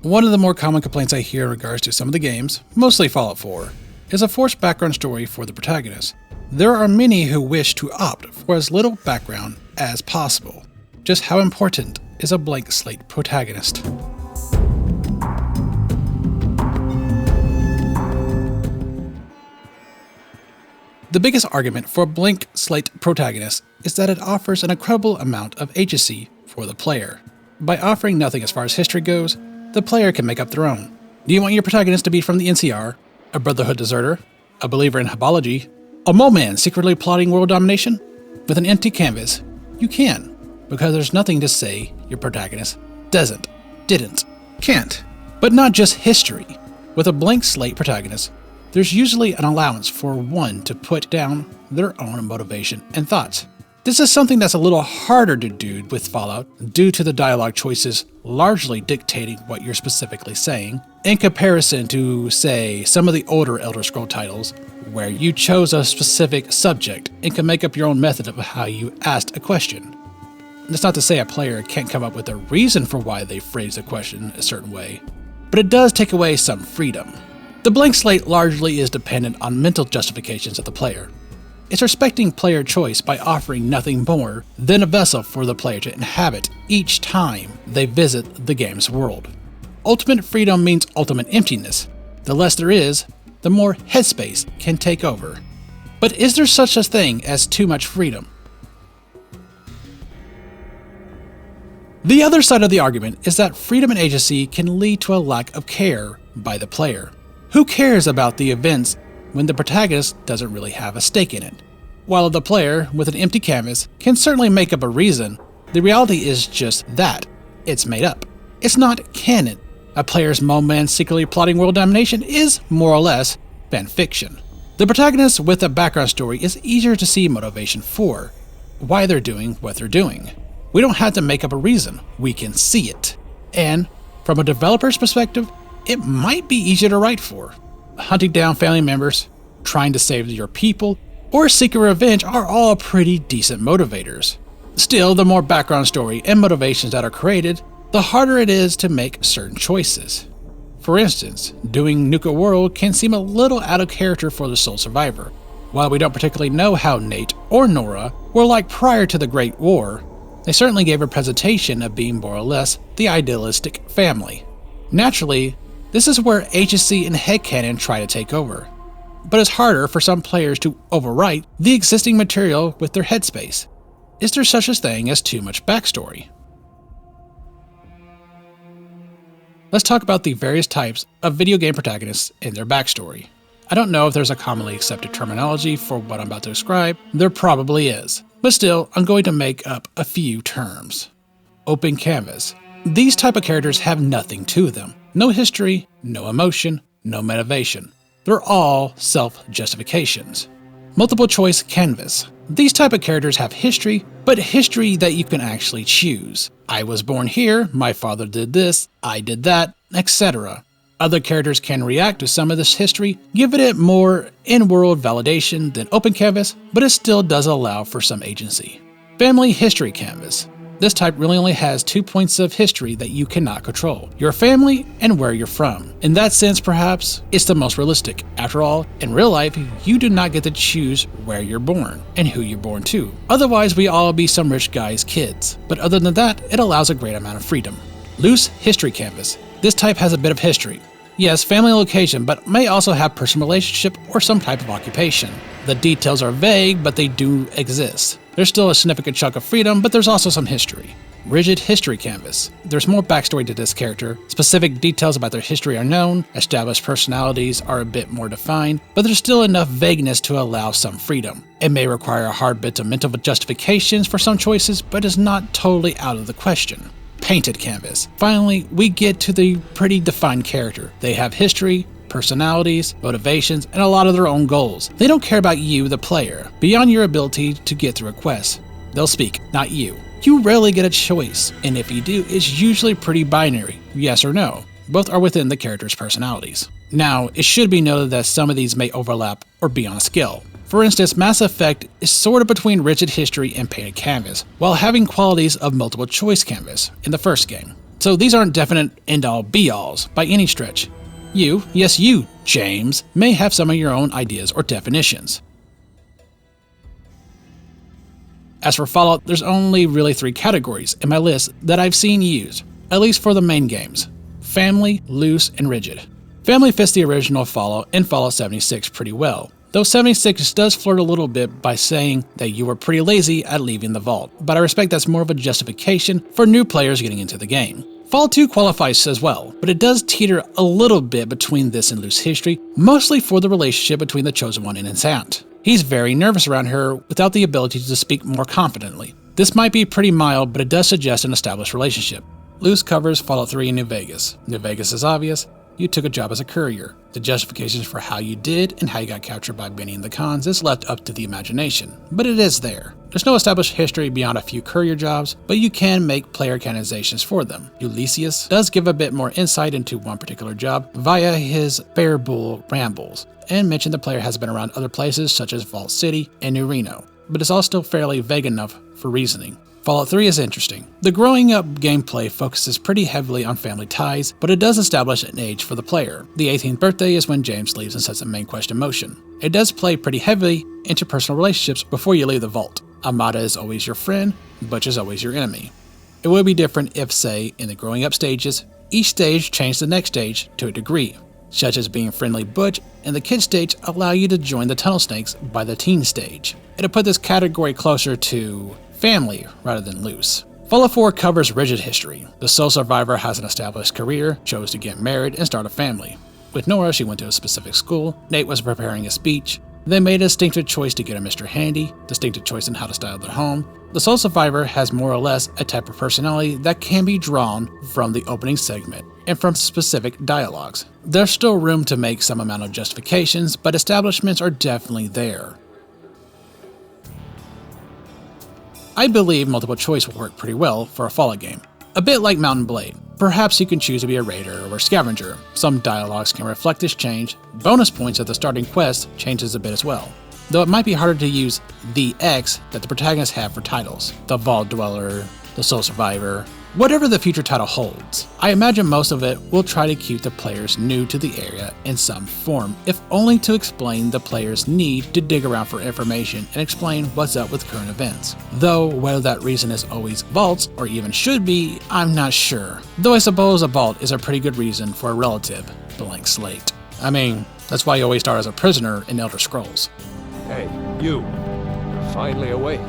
One of the more common complaints I hear in regards to some of the games, mostly Fallout 4, is a forced background story for the protagonist. There are many who wish to opt for as little background as possible. Just how important is a blank slate protagonist? The biggest argument for a blank slate protagonist is that it offers an incredible amount of agency for the player. By offering nothing as far as history goes, the player can make up their own. Do you want your protagonist to be from the NCR, a Brotherhood deserter, a believer in habology, a mole man secretly plotting world domination? With an empty canvas, you can, because there's nothing to say your protagonist doesn't, didn't, can't. But not just history. With a blank slate protagonist, there's usually an allowance for one to put down their own motivation and thoughts. This is something that's a little harder to do with Fallout due to the dialogue choices largely dictating what you're specifically saying, in comparison to, say, some of the older Elder Scrolls titles, where you chose a specific subject and can make up your own method of how you asked a question. That's not to say a player can't come up with a reason for why they phrased a question a certain way, but it does take away some freedom. The blank slate largely is dependent on mental justifications of the player. It's respecting player choice by offering nothing more than a vessel for the player to inhabit each time they visit the game's world. Ultimate freedom means ultimate emptiness. The less there is, the more headspace can take over. But is there such a thing as too much freedom? The other side of the argument is that freedom and agency can lead to a lack of care by the player. Who cares about the events when the protagonist doesn't really have a stake in it? While the player, with an empty canvas, can certainly make up a reason, the reality is just that. It's made up. It's not canon. A player's mole man secretly plotting world domination is, more or less, fan fiction. The protagonist with a background story is easier to see motivation for, why they're doing what they're doing. We don't have to make up a reason, we can see it. And, from a developer's perspective, it might be easier to write for. Hunting down family members, trying to save your people, or seeking revenge are all pretty decent motivators. Still, the more background story and motivations that are created, the harder it is to make certain choices. For instance, doing Nuka World can seem a little out of character for the sole survivor. While we don't particularly know how Nate or Nora were like prior to the Great War, they certainly gave a presentation of being more or less the idealistic family. Naturally, this is where agency and headcanon try to take over. But it's harder for some players to overwrite the existing material with their headspace. Is there such a thing as too much backstory? Let's talk about the various types of video game protagonists and their backstory. I don't know if there's a commonly accepted terminology for what I'm about to describe. There probably is. But still, I'm going to make up a few terms. Open canvas. These type of characters have nothing to them. No history, no emotion, no motivation. They're all self-justifications. Multiple choice canvas. These type of characters have history, but history that you can actually choose. I was born here, my father did this, I did that, etc. Other characters can react to some of this history, giving it more in-world validation than open canvas, but it still does allow for some agency. Family history canvas. This type really only has 2 points of history that you cannot control: your family and where you're from. In that sense, perhaps, it's the most realistic. After all, in real life, you do not get to choose where you're born and who you're born to. Otherwise, we all be some rich guy's kids. But other than that, it allows a great amount of freedom. Loose history canvas. This type has a bit of history. Yes, family location, but may also have personal relationship or some type of occupation. The details are vague, but they do exist. There's still a significant chunk of freedom, but there's also some history. Rigid history canvas. There's more backstory to this character. Specific details about their history are known, established personalities are a bit more defined, but there's still enough vagueness to allow some freedom. It may require a hard bit of mental justifications for some choices, but is not totally out of the question. Painted canvas. Finally, we get to the pretty defined character. They have history, personalities, motivations, and a lot of their own goals. They don't care about you, the player, beyond your ability to get through a quest. They'll speak, not you. You rarely get a choice, and if you do, it's usually pretty binary, yes or no. Both are within the character's personalities. Now, it should be noted that some of these may overlap or be on a scale. For instance, Mass Effect is sort of between rigid history and painted canvas, while having qualities of multiple choice canvas in the first game. So these aren't definite end-all be-alls by any stretch. You, yes you, James, may have some of your own ideas or definitions. As for Fallout, there's only really 3 categories in my list that I've seen used, at least for the main games: family, loose, and rigid. Family fits the original Fallout and Fallout 76 pretty well, though 76 does flirt a little bit by saying that you were pretty lazy at leaving the vault, but I respect that's more of a justification for new players getting into the game. Fallout 2 qualifies as well, but it does teeter a little bit between this and loose history, mostly for the relationship between the Chosen One and his aunt. He's very nervous around her without the ability to speak more confidently. This might be pretty mild, but it does suggest an established relationship. Loose covers Fallout 3 in New Vegas. New Vegas is obvious. You took a job as a courier. The justifications for how you did and how you got captured by Benny and the Cons is left up to the imagination, but it is there. There's no established history beyond a few courier jobs, but you can make player canonizations for them. Ulysses does give a bit more insight into one particular job via his Bear Bull rambles, and mention the player has been around other places such as Vault City and New Reno, but it's all still fairly vague enough for reasoning. Fallout 3 is interesting. The growing up gameplay focuses pretty heavily on family ties, but it does establish an age for the player. The 18th birthday is when James leaves and sets the main quest in motion. It does play pretty heavily into personal relationships before you leave the vault. Amada is always your friend, Butch is always your enemy. It would be different if, say, in the growing up stages, each stage changed the next stage to a degree, such as being friendly Butch, and the kid stage allow you to join the Tunnel Snakes by the teen stage. It'll put this category closer to family rather than loose. Fallout 4 covers rigid history. The sole survivor has an established career, chose to get married and start a family. With Nora, she went to a specific school. Nate was preparing a speech. They made a distinctive choice to get a Mr. Handy, distinctive choice in how to style their home. The sole survivor has more or less a type of personality that can be drawn from the opening segment and from specific dialogues. There's still room to make some amount of justifications, but establishments are definitely there. I believe multiple choice will work pretty well for a Fallout game. A bit like Mount & Blade. Perhaps you can choose to be a raider or scavenger. Some dialogues can reflect this change. Bonus points at the starting quest changes a bit as well, though it might be harder to use the X that the protagonists have for titles. The Vault Dweller, the Sole Survivor, whatever the future title holds. I imagine most of it will try to keep the players new to the area in some form, if only to explain the player's need to dig around for information and explain what's up with current events. Though whether that reason is always vaults, or even should be, I'm not sure. Though I suppose a vault is a pretty good reason for a relative blank slate. I mean, that's why you always start as a prisoner in Elder Scrolls. Hey, you. You're finally awake.